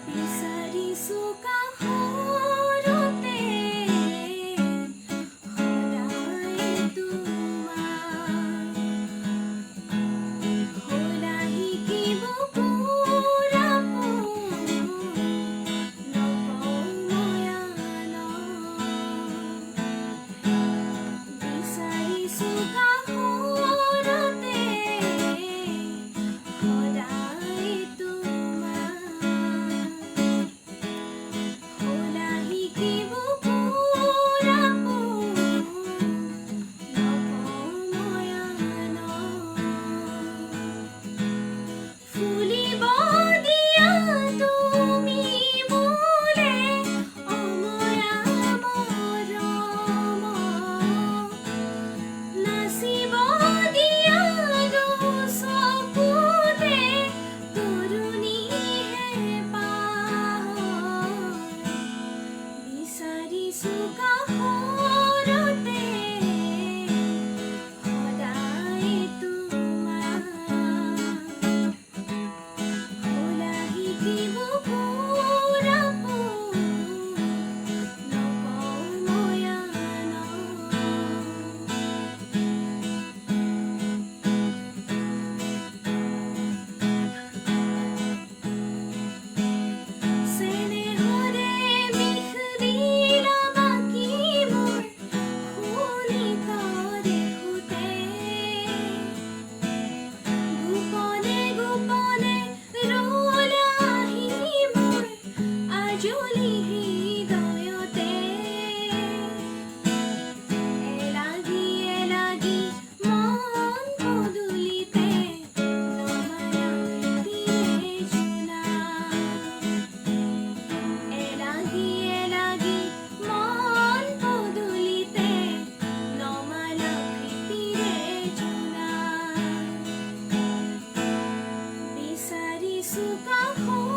বিচাৰিছো কাষৰতে সদায় তোমাক ভোলা শিকিব পুৰা নকওঁ বিচাৰিছো কাষৰতে সদায় তোমাক ভোলা শিকিব পুৰা ফুলিব দিয়া তুমি মোলে অময়া মৰম নাচিব দিয়া চকুতে তৰুণীহে বিচাৰিছো কাষৰতে সদায় তোমাক ভোলা শিকিব পুৰা নকওঁ চেনেহৰে বিষ দিলা বাকী মোৰ শুনিত দেখোঁতে গোপনে গোপনে ৰলাহি মোৰ আজলি হৃদয়তে এলাগি এলাগি মন পদূলিতে নমায়া প্ৰীতিৰে জোনা এলাগি এলাগি মন পদূলিতে নমালা প্ৰীতিৰে জোনা বিচাৰিছো কাষৰতে